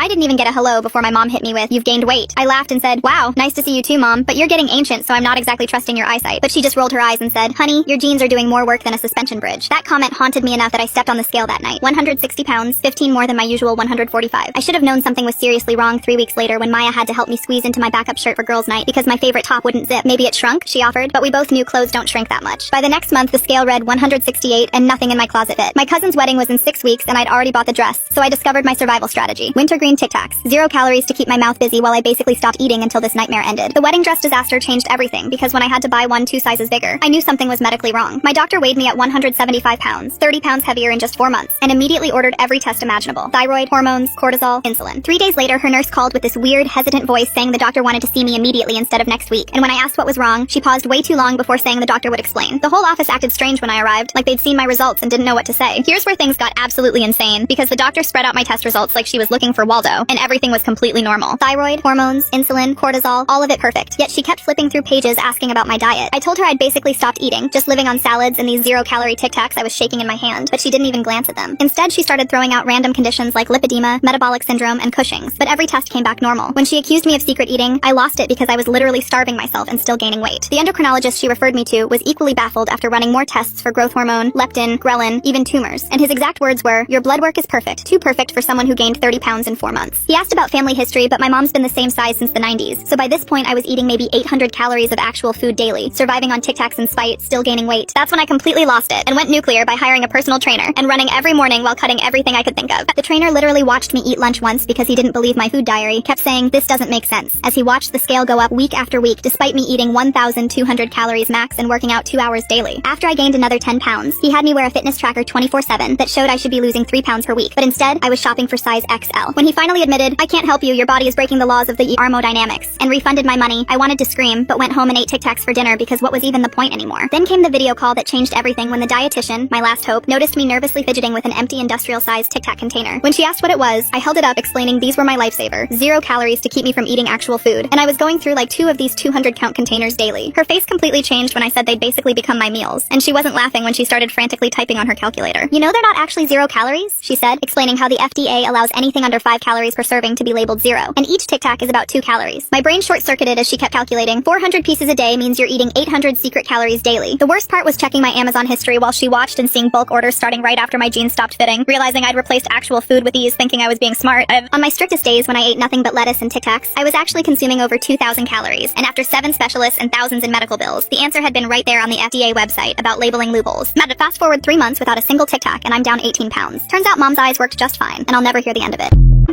I didn't even get a hello before my mom hit me with, "You've gained weight." I laughed and said, "Wow, nice to see you too, Mom, but you're getting ancient, so I'm not exactly trusting your eyesight." But she just rolled her eyes and said, "Honey, your jeans are doing more work than a suspension bridge." That comment haunted me enough that I stepped on the scale that night. 160 pounds, 15 more than my usual 145. I should have known something was seriously wrong 3 weeks later when Maya had to help me squeeze into my backup shirt for girls' night because my favorite top wouldn't zip. "Maybe it shrunk," she offered, but we both knew clothes don't shrink that much. By the next month, the scale read 168 and nothing in my closet fit. My cousin's wedding was in 6 weeks and I'd already bought the dress, so I discovered my survival strategy. Wintergreen Tic Tacs. 0 calories to keep my mouth busy while I basically stopped eating until this nightmare ended. The wedding dress disaster changed everything because when I had to buy one 2 sizes bigger, I knew something was medically wrong. My doctor weighed me at 175 pounds, 30 pounds heavier in just 4 months, and immediately ordered every test imaginable. Thyroid, hormones, cortisol, insulin. 3 days later, her nurse called with this weird, hesitant voice saying the doctor wanted to see me immediately instead of next week. And when I asked what was wrong, she paused way too long before saying the doctor would explain. The whole office acted strange when I arrived, like they'd seen my results and didn't know what to say. Here's where things got absolutely insane, because the doctor spread out my test results like she was looking for Waldo, and everything was completely normal. Thyroid, hormones, insulin, cortisol, all of it perfect. Yet she kept flipping through pages asking about my diet. I told her I'd basically stopped eating, just living on salads and these 0-calorie Tic Tacs I was shaking in my hand, but she didn't even glance at them. Instead, she started throwing out random conditions like lipedema, metabolic syndrome, and Cushing's, but every test came back normal. When she accused me of secret eating, I lost it because I was literally starving myself and still gaining weight. The endocrinologist she referred me to was equally baffled after running more tests for growth hormone, leptin, ghrelin, even tumors, and his exact words were, "Your blood work is perfect, too perfect for someone who gained 30 pounds in 4 months." He asked about family history, but my mom's been the same size since the 90s, so by this point I was eating maybe 800 calories of actual food daily, surviving on Tic Tacs in spite, still gaining weight. That's when I completely lost it and went nuclear by hiring a personal trainer and running every morning while cutting everything I could think of. The trainer literally watched me eat lunch once because he didn't believe my food diary, kept saying, "This doesn't make sense," as he watched the scale go up week after week despite me eating 1,200 calories max and working out 2 hours daily. After I gained another 10 pounds, he had me wear a fitness tracker 24/7 that showed I should be losing 3 pounds per week, but instead, I was shopping for size XL. When he finally admitted, "I can't help you, your body is breaking the laws of the thermodynamics," and refunded my money, I wanted to scream, but went home and ate Tic Tacs for dinner because what was even the point anymore? Then came the video call that changed everything when the dietitian, my last hope, noticed me nervously fidgeting with an empty industrial-sized Tic Tac container. When she asked what it was, I held it up explaining these were my lifesaver, 0 calories to keep me from eating actual food, and I was going through like 2 of these 200-count containers daily. Her face completely changed when I said they'd basically become my meals, and she wasn't laughing when she started frantically typing on her calculator. "You know they're not actually 0 calories," she said, explaining how the FDA allows anything under 5 calories per serving to be labeled 0, and each Tic Tac is about 2 calories. My brain short-circuited as she kept calculating. 400 pieces a day means you're eating 800 secret calories daily. The worst part was checking my Amazon history while she watched and seeing bulk orders starting right after my jeans stopped fitting, realizing I'd replaced actual food with these, thinking I was being smart. On my strictest days when I ate nothing but lettuce and Tic Tacs, I was actually consuming over 2,000 calories, and after 7 specialists and thousands in medical bills, the answer had been right there on the FDA website about labeling loopholes. Fast forward 3 months without a single Tic Tac, and I'm down 18 pounds. Turns out Mom's eyes worked just fine, and I'll never hear the end of it.